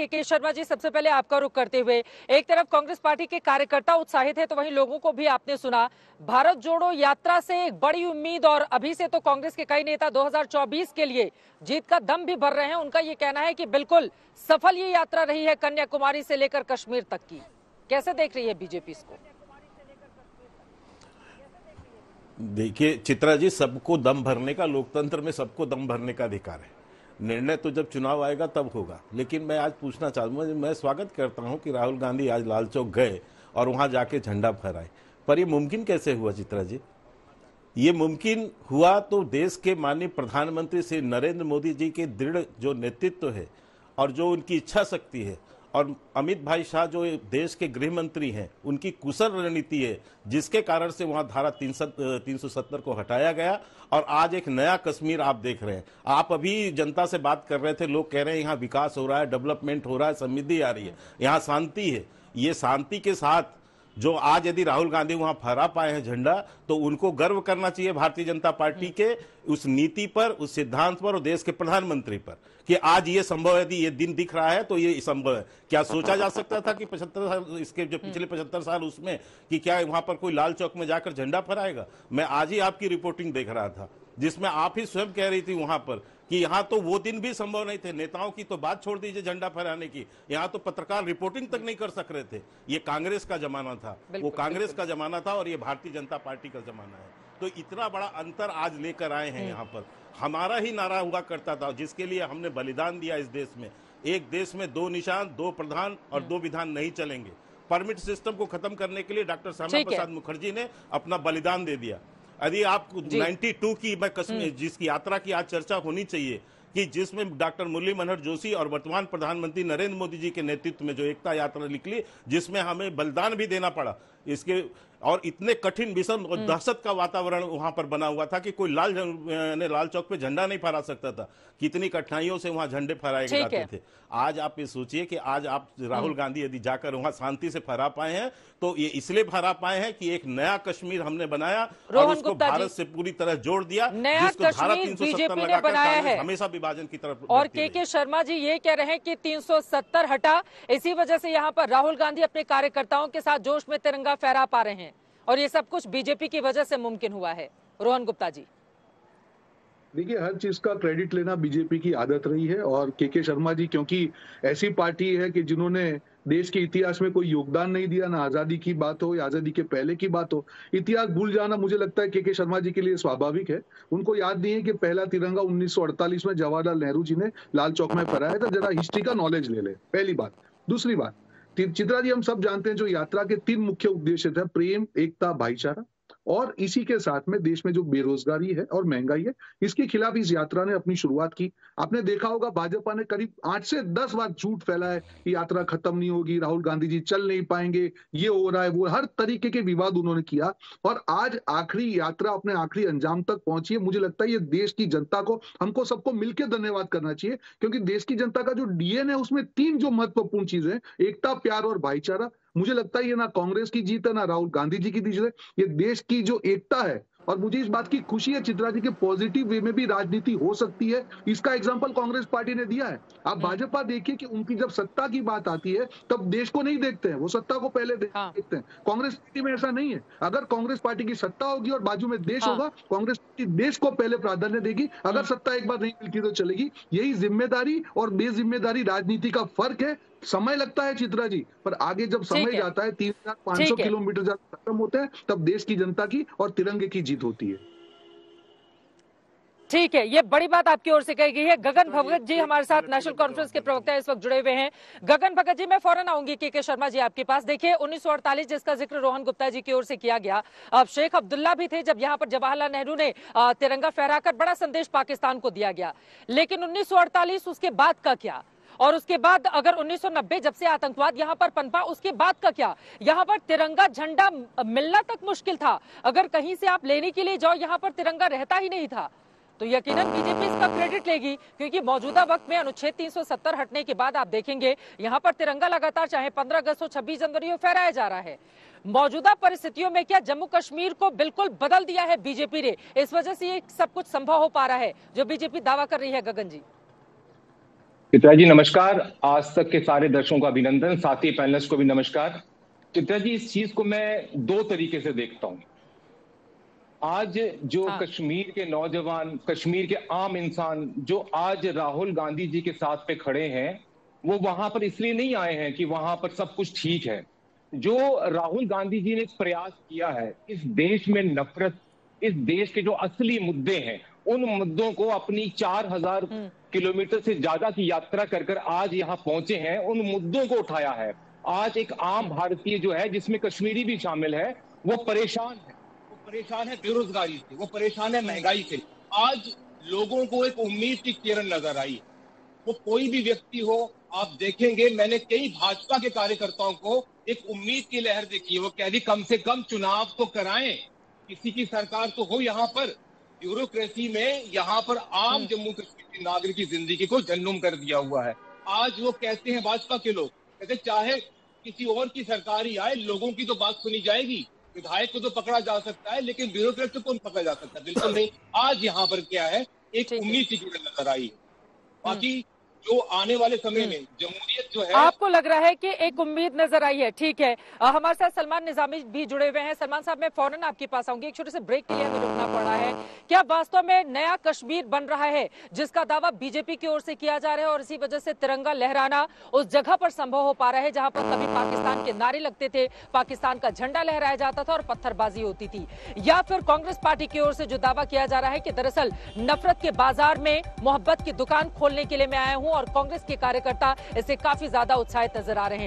के शर्मा जी, सबसे पहले आपका रुख करते हुए, एक तरफ कांग्रेस पार्टी के कार्यकर्ता उत्साहित है तो वहीं लोगों को भी आपने सुना भारत जोड़ो यात्रा से एक बड़ी उम्मीद, और अभी से तो कांग्रेस के कई नेता 2024 के लिए जीत का दम भी भर रहे हैं। उनका ये कहना है कि बिल्कुल सफल ये यात्रा रही है कन्याकुमारी से लेकर कश्मीर तक की। कैसे देख रही है बीजेपी इसको? देखिए चित्रा जी, सबको दम भरने का, लोकतंत्र में सबको दम भरने का अधिकार है। निर्णय तो जब चुनाव आएगा तब होगा। लेकिन मैं आज पूछना चाहूंगा, मैं स्वागत करता हूं कि राहुल गांधी आज लाल चौक गए और वहां जाके झंडा फहराए, पर ये मुमकिन कैसे हुआ चित्रा जी? ये मुमकिन हुआ तो देश के माननीय प्रधानमंत्री श्री नरेंद्र मोदी जी के दृढ़ जो नेतृत्व है और जो उनकी इच्छा शक्ति है, और अमित भाई शाह जो देश के गृह मंत्री हैं, उनकी कुशल रणनीति है, जिसके कारण से वहां धारा 370 को हटाया गया और आज एक नया कश्मीर आप देख रहे हैं। आप अभी जनता से बात कर रहे थे, लोग कह रहे हैं यहाँ विकास हो रहा है, डेवलपमेंट हो रहा है, समृद्धि आ रही है, यहाँ शांति है। ये शांति के साथ जो आज यदि राहुल गांधी वहां फहरा पाए हैं झंडा, तो उनको गर्व करना चाहिए भारतीय जनता पार्टी के उस नीति पर, उस सिद्धांत पर और देश के प्रधानमंत्री पर, कि आज ये संभव है। यदि ये दिन दिख रहा है तो ये संभव है। क्या सोचा जा सकता था कि 75 साल, इसके जो पिछले 75 साल उसमें, कि क्या वहां पर कोई लाल चौक में जाकर झंडा फहराएगा? मैं आज ही आपकी रिपोर्टिंग देख रहा था जिसमें आप ही स्वयं कह रही थी वहां पर कि यहाँ तो वो दिन भी संभव नहीं थे। नेताओं की तो बात छोड़ दीजिए झंडा फहराने की, यहाँ तो पत्रकार रिपोर्टिंग तक नहीं कर सक रहे थे। ये कांग्रेस का जमाना था, वो कांग्रेस का जमाना था और ये भारतीय जनता पार्टी का जमाना है। तो इतना बड़ा अंतर आज लेकर आए हैं यहाँ पर। हमारा ही नारा हुआ करता था, जिसके लिए हमने बलिदान दिया इस देश में। एक देश में दो निशान, दो प्रधान और दो विधान नहीं चलेंगे। परमिट सिस्टम को खत्म करने के लिए डॉक्टर श्यामा प्रसाद मुखर्जी ने अपना बलिदान दे दिया। यदि आप 92 की मैं कश्मीर जिसकी यात्रा की आज चर्चा होनी चाहिए, कि जिसमें डॉक्टर मुरली मनोहर जोशी और वर्तमान प्रधानमंत्री नरेंद्र मोदी जी के नेतृत्व में जो एकता यात्रा निकली, जिसमें हमें बलिदान भी देना पड़ा इसके, और इतने कठिन विषम और दहशत का वातावरण वहां पर बना हुआ था कि कोई लाल चौक पे झंडा नहीं फहरा सकता था। कितनी कठिनाइयों से वहां झंडे फहराए जाते थे। आज आप ये सोचिए कि आज आप राहुल गांधी यदि जाकर वहां शांति से फहरा पाए हैं, तो ये इसलिए फहरा पाए हैं कि एक नया कश्मीर हमने बनाया और उसको भारत से पूरी तरह जोड़ दिया, जिसको धारा 370 लगाकर हमेशा विभाजन की तरफ। और के शर्मा जी ये कह रहे हैं कि 370 हटा, इसी वजह से यहाँ पर राहुल गांधी अपने कार्यकर्ताओं के साथ जोश में तिरंगा फहरा पा रहे हैं, और ये सब कुछ बीजेपी की वजह से मुमकिन हुआ है। रोहन गुप्ता जी, देखिए, हर चीज का क्रेडिट लेना बीजेपी की आदत रही है, और के शर्मा जी क्योंकि ऐसी पार्टी है कि जिन्होंने देश के इतिहास में कोई योगदान नहीं दिया, ना आजादी की बात हो या आजादी के पहले की बात हो, इतिहास भूल जाना मुझे लगता है के शर्मा जी के लिए स्वाभाविक है। उनको याद नहीं है कि पहला तिरंगा 1948 में जवाहरलाल नेहरू जी ने लाल चौक में फहराया था। जरा हिस्ट्री का नॉलेज ले ले, पहली बात। दूसरी बात, चित्रा जी, हम सब जानते हैं जो यात्रा के 3 मुख्य उद्देश्य थे, प्रेम, एकता, भाईचारा, और इसी के साथ में देश में जो बेरोजगारी है और महंगाई है, इसके खिलाफ इस यात्रा ने अपनी शुरुआत की। आपने देखा होगा भाजपा ने करीब 8 से 10 बार झूठ फैला है कि यात्रा खत्म नहीं होगी, राहुल गांधी जी चल नहीं पाएंगे, ये हो रहा है, वो, हर तरीके के विवाद उन्होंने किया, और आज आखिरी यात्रा अपने आखिरी अंजाम तक पहुंची है। मुझे लगता है ये देश की जनता को, हमको सबको मिलकर धन्यवाद करना चाहिए, क्योंकि देश की जनता का जो डीएनए है उसमें 3 जो महत्वपूर्ण चीजें, एकता, प्यार और भाईचारा, मुझे लगता है ये ना कांग्रेस की जीत है ना राहुल गांधी जी की जीत है, ये देश की जो एकता है। और मुझे इस बात की खुशी है चित्रा जी के पॉजिटिव वे में भी राजनीति हो सकती है, इसका एग्जांपल कांग्रेस पार्टी ने दिया है। आप भाजपा देखिए कि उनकी जब सत्ता की बात आती है तब देश को नहीं देखते हैं, वो सत्ता को पहले देखते हैं। कांग्रेस पार्टी में ऐसा नहीं है। अगर कांग्रेस पार्टी की सत्ता होगी और बाजू में देश होगा, कांग्रेस पार्टी देश को पहले प्राधान्य देगी। अगर सत्ता एक बार नहीं मिलती तो चलेगी। यही जिम्मेदारी और बेजिम्मेदारी राजनीति का फर्क है। समय लगता है चित्रा जी, पर आगे जब समय जाता है, 3500 किलोमीटर जब खत्म होते हैं, तब देश की जनता की और तिरंगे की जीत होती है। ठीक है, ये बड़ी बात आपकी ओर से कही गई है। गगन भगत जी हमारे साथ नेशनल कॉन्फ्रेंस के प्रवक्ता इस वक्त जुड़े हुए हैं। गगन भगत जी, मैं फौरन आऊंगी के शर्मा जी आपके पास। देखिए, 1948 जिसका जिक्र रोहन गुप्ता जी की ओर से किया गया, अब शेख अब्दुल्ला भी थे जब यहाँ पर जवाहरलाल नेहरू ने तिरंगा फहराकर बड़ा संदेश पाकिस्तान को दिया गया। लेकिन 1948 उसके बाद का क्या, और उसके बाद अगर 1990 जब से आतंकवाद यहाँ पर पनपा, उसके बाद का क्या? यहाँ पर तिरंगा झंडा मिलना तक मुश्किल था। अगर कहीं से आप लेने के लिए जाओ, यहाँ पर तिरंगा रहता ही नहीं था। तो यकीनन बीजेपी इसका क्रेडिट लेगी, क्योंकि मौजूदा वक्त में अनुच्छेद 370 हटने के बाद आप देखेंगे यहाँ पर तिरंगा लगातार चाहे 15 अगस्त हो, 26 जनवरी हो, फहराया जा रहा है। मौजूदा परिस्थितियों में क्या जम्मू कश्मीर को बिल्कुल बदल दिया है बीजेपी ने? इस वजह से ये सब कुछ संभव हो पा रहा है जो बीजेपी दावा कर रही है। गगन जी, चित्रा जी नमस्कार। आज तक के सारे दर्शकों का अभिनंदन, साथी पैनलिस्ट को भी नमस्कार। चित्रा जी, इस चीज को मैं दो तरीके से देखता हूं। आज जो कश्मीर के नौजवान, कश्मीर के आम इंसान जो आज राहुल गांधी जी के साथ पे खड़े हैं, वो वहां पर इसलिए नहीं आए हैं कि वहां पर सब कुछ ठीक है। जो राहुल गांधी जी ने प्रयास किया है, इस देश में नफरत, इस देश के जो असली मुद्दे हैं, उन मुद्दों को अपनी 4000 किलोमीटर से ज्यादा की यात्रा कर कर आज यहाँ पहुंचे हैं, उन मुद्दों को उठाया है। आज एक आम भारतीय जो है, जिसमें कश्मीरी भी शामिल है, वो परेशान है। वो परेशान है बेरोजगारी से, वो परेशान है महंगाई से। आज लोगों को एक उम्मीद की किरण नजर आई। वो कोई भी व्यक्ति हो, आप देखेंगे, मैंने कई भाजपा के कार्यकर्ताओं को एक उम्मीद की लहर देखी है। वो कह रही कम से कम चुनाव तो कराएं, किसी की सरकार तो हो यहाँ पर। ब्यूरोक्रेसी में यहाँ पर आम जम्मू कश्मीर के नागरिक की जिंदगी को जन्नुम कर दिया हुआ है। आज वो कहते हैं, भाजपा के लोग कहते चाहे किसी और की सरकार ही आए, लोगों की तो बात सुनी जाएगी। विधायक को तो पकड़ा जा सकता है, लेकिन ब्यूरोक्रेट को कौन पकड़ा जा सकता है? बिल्कुल नहीं। आज यहाँ पर क्या है, एक उम्मीद की किरण नजर आई। बाकी जो आने वाले समय में जमहूरियत जो है, आपको लग रहा है कि एक उम्मीद नजर आई है। ठीक है, हमारे साथ सलमान निजामी भी जुड़े हुए हैं। सलमान साहब, मैं फौरन आपके पास आऊंगी, एक छोटे से ब्रेक के लिए हमें रुकना पड़ा है। क्या वास्तव में नया कश्मीर बन रहा है, जिसका दावा बीजेपी की ओर से किया जा रहा है, और इसी वजह से तिरंगा लहराना उस जगह पर संभव हो पा रहा है जहां पर कभी पाकिस्तान के नारे लगते थे, पाकिस्तान का झंडा लहराया जाता था और पत्थरबाजी होती थी? या फिर कांग्रेस पार्टी की ओर से जो दावा किया जा रहा है कि दरअसल नफरत के बाजार में मोहब्बत की दुकान खोलने के लिए मैं आया हूं, और कांग्रेस के कार्यकर्ता इससे काफी ज्यादा उत्साहित नजर आ रहे हैं?